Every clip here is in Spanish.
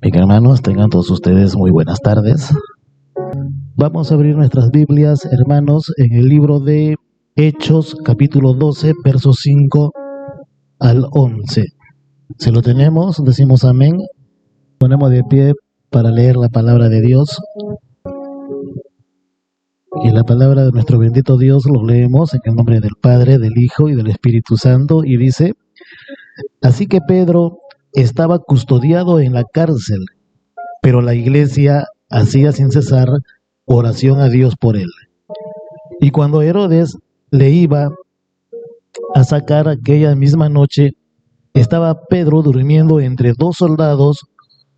Bien, hermanos, tengan todos ustedes muy buenas tardes. Vamos a abrir nuestras Biblias, hermanos, en el libro de Hechos, capítulo 12, versos 5 al 11. Si lo tenemos, decimos amén. Ponemos de pie para leer la palabra de Dios. Y la palabra de nuestro bendito Dios lo leemos en el nombre del Padre, del Hijo y del Espíritu Santo. Y dice: así que Pedro estaba custodiado en la cárcel, pero la iglesia hacía sin cesar oración a Dios por él. Y cuando Herodes le iba a sacar aquella misma noche, estaba Pedro durmiendo entre dos soldados,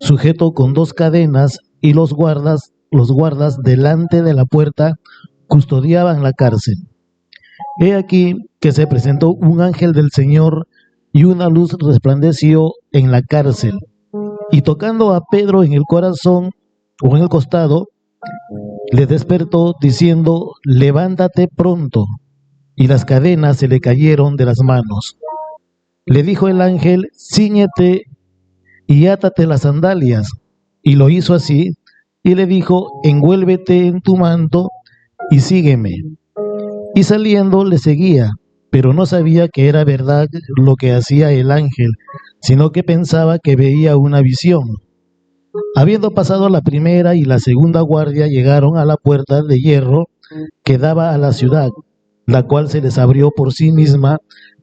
sujeto con dos cadenas, y los guardas delante de la puerta custodiaban la cárcel. He aquí que se presentó un ángel del Señor, y una luz resplandeció en la cárcel, y tocando a Pedro en el corazón o en el costado, le despertó diciendo: levántate pronto. Y las cadenas se le cayeron de las manos. Le dijo el ángel: cíñete y átate las sandalias. Y lo hizo así, y le dijo: envuélvete en tu manto y sígueme. Y saliendo le seguía, pero no sabía que era verdad lo que hacía el ángel, sino que pensaba que veía una visión. Habiendo pasado la primera y la segunda guardia, llegaron a la puerta de hierro que daba a la ciudad, la cual se les abrió por sí misma,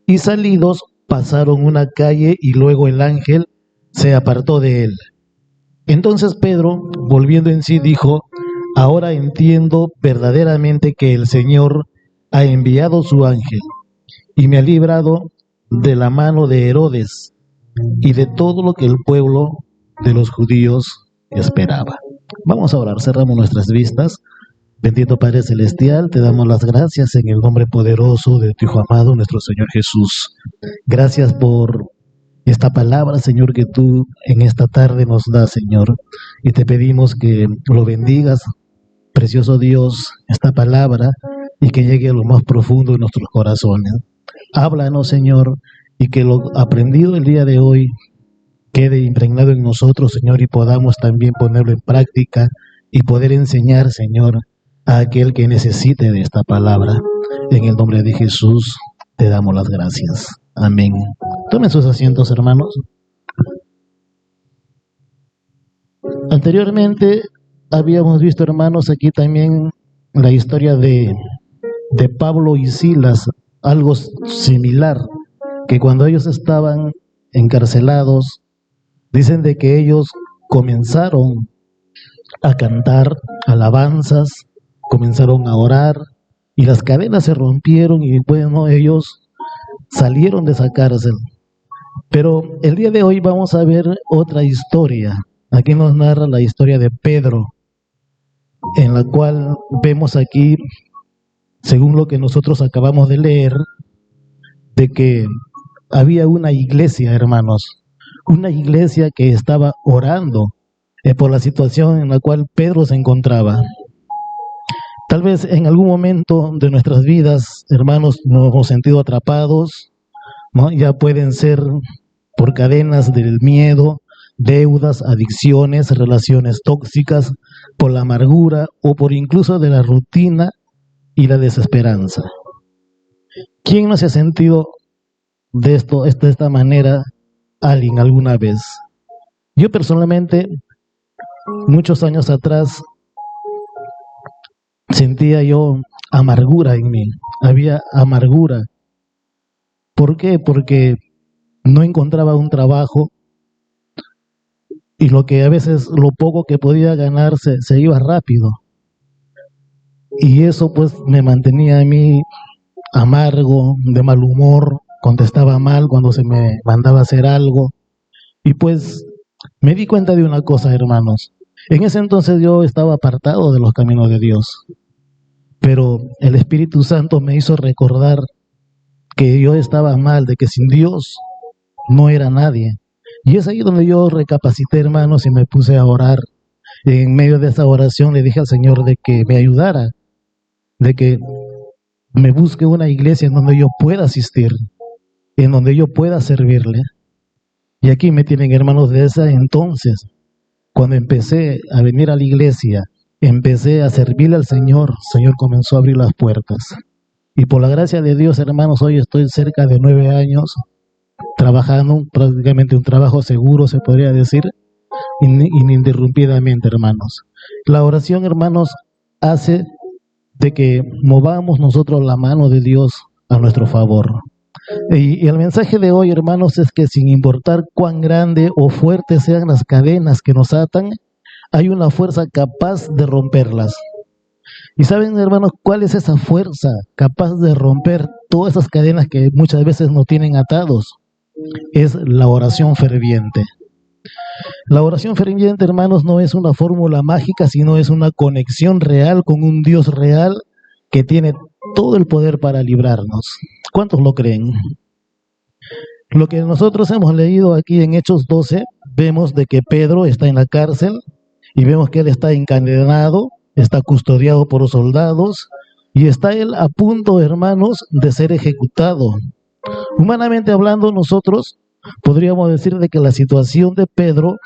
y salidos pasaron una calle, y luego el ángel se apartó de él. Entonces Pedro, volviendo en sí, dijo: ahora entiendo verdaderamente que el Señor ha enviado su ángel, y me ha librado de la mano de Herodes y de todo lo que el pueblo de los judíos esperaba. Vamos a orar, cerramos nuestras vistas. Bendito Padre Celestial, te damos las gracias en el nombre poderoso de tu Hijo amado, nuestro Señor Jesús. Gracias por esta palabra, Señor, que tú en esta tarde nos das, Señor. Y te pedimos que lo bendigas, precioso Dios, esta palabra, y que llegue a lo más profundo de nuestros corazones. Háblanos, Señor, y que lo aprendido el día de hoy quede impregnado en nosotros, Señor, y podamos también ponerlo en práctica y poder enseñar, Señor, a aquel que necesite de esta palabra. En el nombre de Jesús te damos las gracias. Amén. Tomen sus asientos, hermanos. Anteriormente habíamos visto, hermanos, aquí también la historia de Pablo y Silas, algo similar, que cuando ellos estaban encarcelados, dicen de que ellos comenzaron a cantar alabanzas, comenzaron a orar, y las cadenas se rompieron, y bueno, ellos salieron de esa cárcel. Pero el día de hoy vamos a ver otra historia. Aquí nos narra la historia de Pedro, en la cual vemos aquí, según lo que nosotros acabamos de leer, de que había una iglesia, hermanos, una iglesia que estaba orando por la situación en la cual Pedro se encontraba. Tal vez en algún momento de nuestras vidas, hermanos, nos hemos sentido atrapados, ¿no? Ya pueden ser por cadenas del miedo, deudas, adicciones, relaciones tóxicas, por la amargura o por incluso de la rutina y la desesperanza. ¿Quién no se ha sentido de esta manera alguien alguna vez? Yo personalmente, muchos años atrás, sentía yo amargura en mí. Había amargura. ¿Por qué? Porque no encontraba un trabajo, y lo poco que podía ganar se iba rápido. Y eso pues me mantenía a mí amargo, de mal humor, contestaba mal cuando se me mandaba a hacer algo. Y pues me di cuenta de una cosa, hermanos. En ese entonces yo estaba apartado de los caminos de Dios, pero el Espíritu Santo me hizo recordar que yo estaba mal, de que sin Dios no era nadie. Y es ahí donde yo recapacité, hermanos, y me puse a orar. En medio de esa oración le dije al Señor de que me ayudara, de que me busque una iglesia en donde yo pueda asistir, en donde yo pueda servirle. Y aquí me tienen, hermanos, de esa entonces. cuando empecé a venir a la iglesia, empecé a servirle al Señor, el Señor comenzó a abrir las puertas. Y por la gracia de Dios, hermanos, hoy estoy cerca de 9 años trabajando prácticamente un trabajo seguro, se podría decir, ininterrumpidamente, hermanos. La oración, hermanos, hace de que movamos nosotros la mano de Dios a nuestro favor. Y el mensaje de hoy, hermanos, es que sin importar cuán grande o fuertes sean las cadenas que nos atan, hay una fuerza capaz de romperlas. ¿Y saben, hermanos, cuál es esa fuerza capaz de romper todas esas cadenas que muchas veces nos tienen atados? Es la oración ferviente. La oración ferviente, hermanos, no es una fórmula mágica, sino es una conexión real con un Dios real que tiene todo el poder para librarnos. ¿Cuántos lo creen? Lo que nosotros hemos leído aquí en Hechos 12, vemos de que Pedro está en la cárcel y vemos que él está encadenado, está custodiado por los soldados y está él a punto, hermanos, de ser ejecutado. Humanamente hablando, nosotros podríamos decir de que la situación de Pedro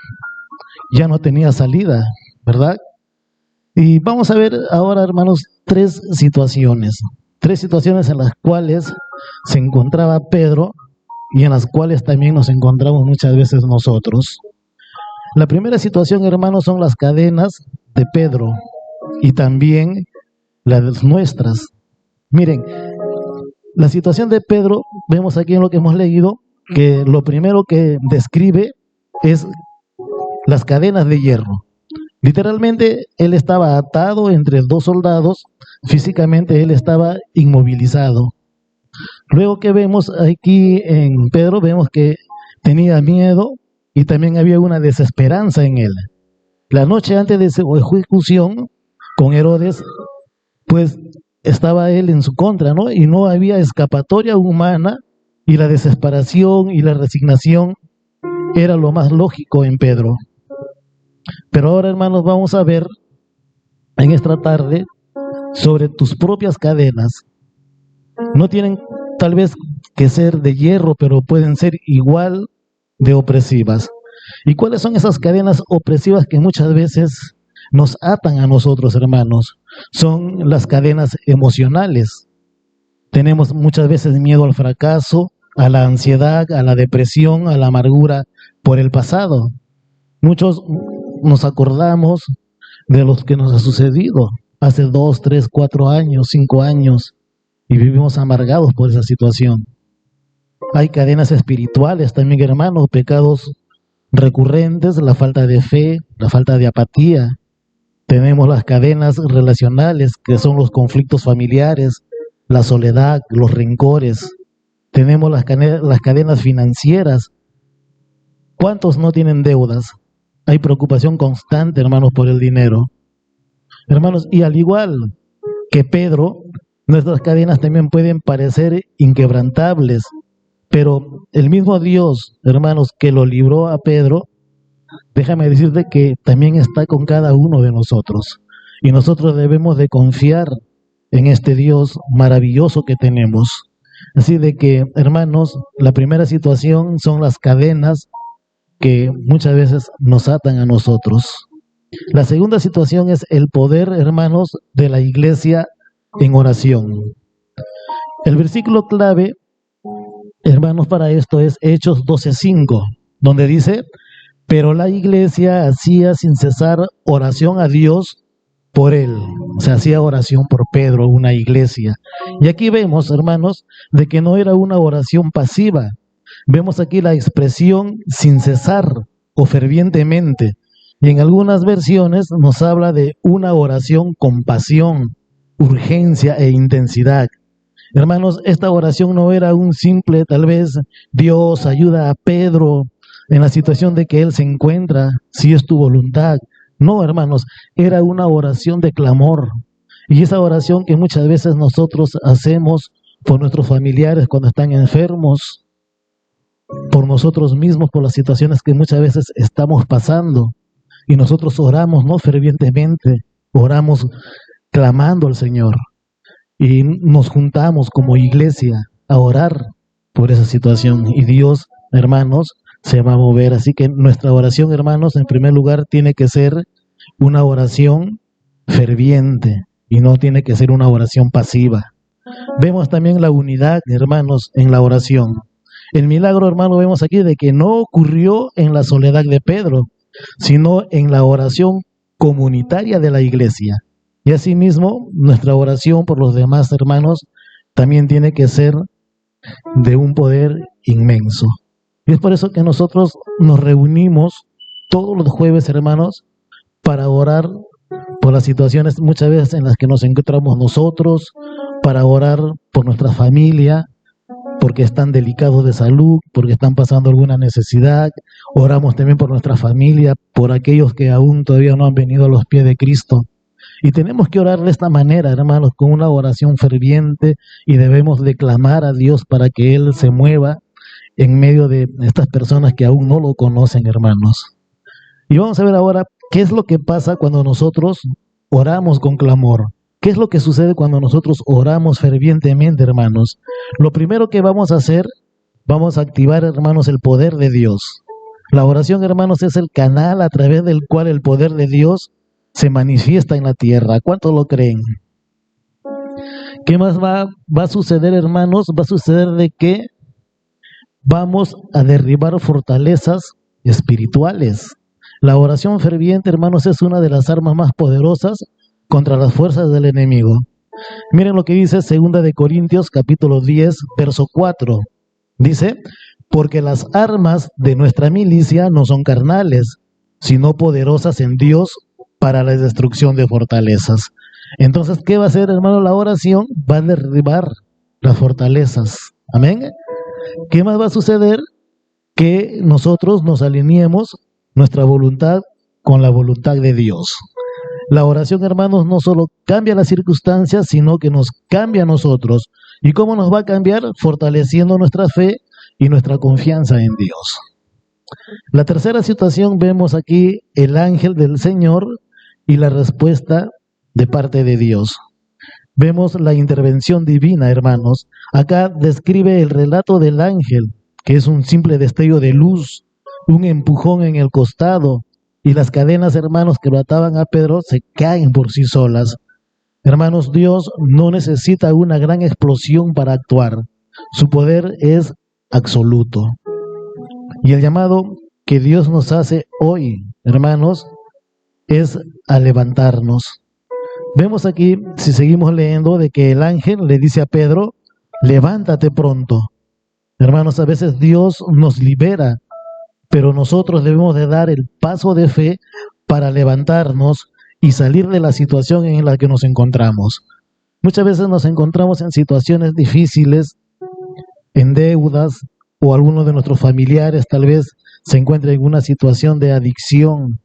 ya no tenía salida, ¿verdad? Y vamos a ver ahora, hermanos, tres situaciones en las cuales se encontraba Pedro y en las cuales también nos encontramos muchas veces nosotros. La primera situación, hermanos, son las cadenas de Pedro y también las nuestras. Miren, la situación de Pedro, vemos aquí en lo que hemos leído, que lo primero que describe es las cadenas de hierro. Literalmente, él estaba atado entre dos soldados, físicamente él estaba inmovilizado. Luego que vemos aquí en Pedro, vemos que tenía miedo y también había una desesperanza en él. La noche antes de su ejecución con Herodes, pues estaba él en su contra, ¿no? Y no había escapatoria humana y la desesperación y la resignación era lo más lógico en Pedro. Pero ahora, hermanos, vamos a ver en esta tarde sobre tus propias cadenas. No tienen tal vez que ser de hierro, pero pueden ser igual de opresivas. ¿Y cuáles son esas cadenas opresivas que muchas veces nos atan a nosotros, hermanos? Son las cadenas emocionales. Tenemos muchas veces miedo al fracaso, a la ansiedad, a la depresión, a la amargura por el pasado. Muchos nos acordamos de lo que nos ha sucedido hace 2, 3, 4 años, 5 años y vivimos amargados por esa situación. Hay cadenas espirituales también, hermanos, pecados recurrentes, la falta de fe, la falta de apatía. Tenemos las cadenas relacionales, que son los conflictos familiares, la soledad, los rencores. Tenemos las cadenas financieras. ¿Cuántos no tienen deudas? Hay preocupación constante, hermanos, por el dinero. Hermanos, y al igual que Pedro, nuestras cadenas también pueden parecer inquebrantables, pero el mismo Dios, hermanos, que lo libró a Pedro, déjame decirte que también está con cada uno de nosotros. Y nosotros debemos de confiar en este Dios maravilloso que tenemos. Así de que, hermanos, la primera situación son las cadenas que muchas veces nos atan a nosotros. La segunda situación es el poder, hermanos, de la iglesia en oración. El versículo clave, hermanos, para esto es Hechos 12:5, donde dice: pero la iglesia hacía sin cesar oración a Dios por él. Se hacía oración por Pedro, una iglesia. Y aquí vemos, hermanos, de que no era una oración pasiva. Vemos aquí la expresión sin cesar o fervientemente. Y en algunas versiones nos habla de una oración con pasión, urgencia e intensidad. Hermanos, esta oración no era un simple, tal vez, Dios ayuda a Pedro en la situación de que él se encuentra, si es tu voluntad. No, hermanos, era una oración de clamor. Y esa oración que muchas veces nosotros hacemos por nuestros familiares cuando están enfermos, por nosotros mismos, por las situaciones que muchas veces estamos pasando. Y nosotros oramos, no fervientemente, oramos clamando al Señor. Y nos juntamos como iglesia a orar por esa situación. Y Dios, hermanos, se va a mover. Así que nuestra oración, hermanos, en primer lugar, tiene que ser una oración ferviente y no tiene que ser una oración pasiva. Vemos también la unidad, hermanos, en la oración. El milagro, hermano, vemos aquí de que no ocurrió en la soledad de Pedro, sino en la oración comunitaria de la iglesia. Y asimismo, nuestra oración por los demás hermanos también tiene que ser de un poder inmenso. Y es por eso que nosotros nos reunimos todos los jueves, hermanos, para orar por las situaciones muchas veces en las que nos encontramos nosotros, para orar por nuestra familia, porque están delicados de salud, porque están pasando alguna necesidad. Oramos también por nuestra familia, por aquellos que aún todavía no han venido a los pies de Cristo. Y tenemos que orar de esta manera, hermanos, con una oración ferviente, y debemos de clamar a Dios para que Él se mueva en medio de estas personas que aún no lo conocen, hermanos. Y vamos a ver ahora qué es lo que pasa cuando nosotros oramos con clamor. ¿Qué es lo que sucede cuando nosotros oramos fervientemente, hermanos? Lo primero que vamos a hacer, vamos a activar, hermanos, el poder de Dios. La oración, hermanos, es el canal a través del cual el poder de Dios se manifiesta en la tierra. ¿Cuántos lo creen? ¿Qué más va a suceder, hermanos? Va a suceder de que vamos a derribar fortalezas espirituales. La oración ferviente, hermanos, es una de las armas más poderosas contra las fuerzas del enemigo. Miren lo que dice 2 de Corintios, capítulo 10, verso 4. Dice, porque las armas de nuestra milicia no son carnales, sino poderosas en Dios para la destrucción de fortalezas. Entonces, ¿qué va a hacer, hermano? La oración va a derribar las fortalezas. Amén. ¿Qué más va a suceder? Que nosotros nos alineemos nuestra voluntad con la voluntad de Dios. La oración, hermanos, no solo cambia las circunstancias, sino que nos cambia a nosotros. ¿Y cómo nos va a cambiar? Fortaleciendo nuestra fe y nuestra confianza en Dios. La tercera situación, vemos aquí el ángel del Señor y la respuesta de parte de Dios. Vemos la intervención divina, hermanos. Acá describe el relato del ángel, que es un simple destello de luz, un empujón en el costado, y las cadenas, hermanos, que lo ataban a Pedro se caen por sí solas. Hermanos, Dios no necesita una gran explosión para actuar. Su poder es absoluto. Y el llamado que Dios nos hace hoy, hermanos, es a levantarnos. Vemos aquí, si seguimos leyendo, de que el ángel le dice a Pedro, levántate pronto. Hermanos, a veces Dios nos libera, pero nosotros debemos de dar el paso de fe para levantarnos y salir de la situación en la que nos encontramos. Muchas veces nos encontramos en situaciones difíciles, en deudas, o algunos de nuestros familiares tal vez se encuentra en una situación de adicción,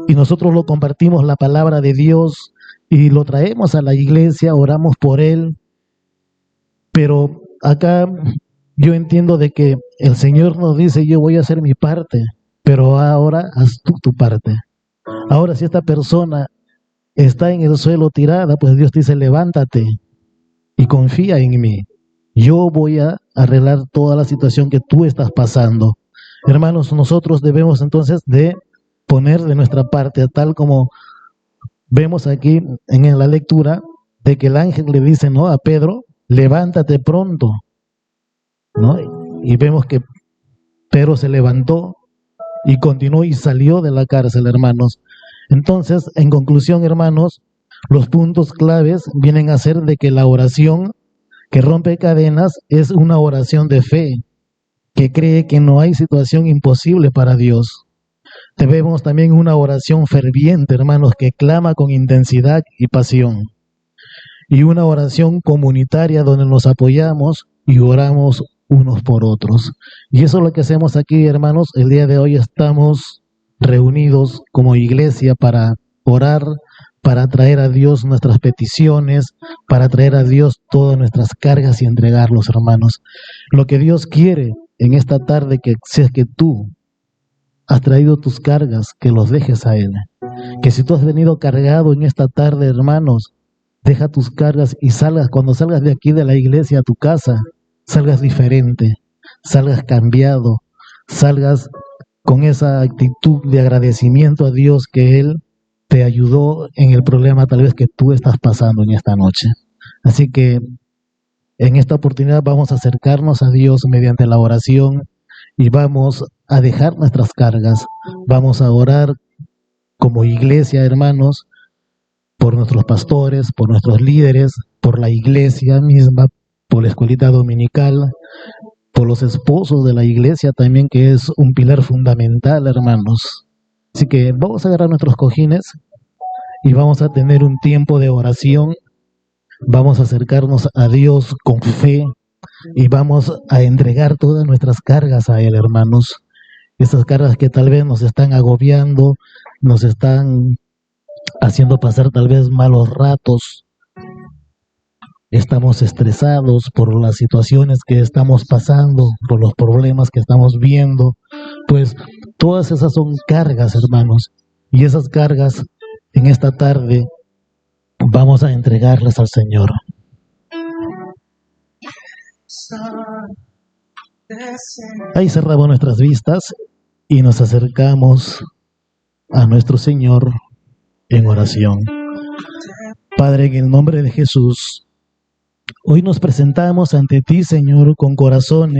y nosotros lo compartimos la palabra de Dios y lo traemos a la iglesia, oramos por él, pero acá yo entiendo de que el Señor nos dice, yo voy a hacer mi parte, pero ahora haz tú tu parte. Ahora si esta persona está en el suelo tirada, pues Dios dice, levántate y confía en mí. Yo voy a arreglar toda la situación que tú estás pasando. Hermanos, nosotros debemos entonces de poner de nuestra parte, tal como vemos aquí en la lectura, de que el ángel le dice, ¿no?, a Pedro, levántate pronto, ¿no? Y vemos que Pedro se levantó y continuó y salió de la cárcel, hermanos. Entonces, en conclusión, hermanos, los puntos claves vienen a ser de que la oración que rompe cadenas es una oración de fe, que cree que no hay situación imposible para Dios. Debemos también una oración ferviente, hermanos, que clama con intensidad y pasión. Y una oración comunitaria donde nos apoyamos y oramos unos por otros. Y eso es lo que hacemos aquí, hermanos. El día de hoy estamos reunidos como iglesia para orar, para traer a Dios nuestras peticiones, para traer a Dios todas nuestras cargas y entregarlos, hermanos. Lo que Dios quiere en esta tarde, que si es que tú has traído tus cargas, que los dejes a Él. Que si tú has venido cargado en esta tarde, hermanos, deja tus cargas y salgas, cuando salgas de aquí de la iglesia a tu casa, salgas diferente, salgas cambiado, salgas con esa actitud de agradecimiento a Dios que Él te ayudó en el problema tal vez que tú estás pasando en esta noche. Así que en esta oportunidad vamos a acercarnos a Dios mediante la oración y vamos a dejar nuestras cargas. Vamos a orar como iglesia, hermanos, por nuestros pastores, por nuestros líderes, por la iglesia misma, por la escuelita dominical, por los esposos de la iglesia también, que es un pilar fundamental, hermanos. Así que vamos a agarrar nuestros cojines y vamos a tener un tiempo de oración. Vamos a acercarnos a Dios con fe y vamos a entregar todas nuestras cargas a Él, hermanos. Esas cargas que tal vez nos están agobiando, nos están haciendo pasar tal vez malos ratos. Estamos estresados por las situaciones que estamos pasando, por los problemas que estamos viendo. Pues todas esas son cargas, hermanos. Y esas cargas en esta tarde vamos a entregarlas al Señor. Ahí cerramos nuestras vistas y nos acercamos a nuestro Señor en oración. Padre, en el nombre de Jesús, hoy nos presentamos ante ti, Señor, con corazones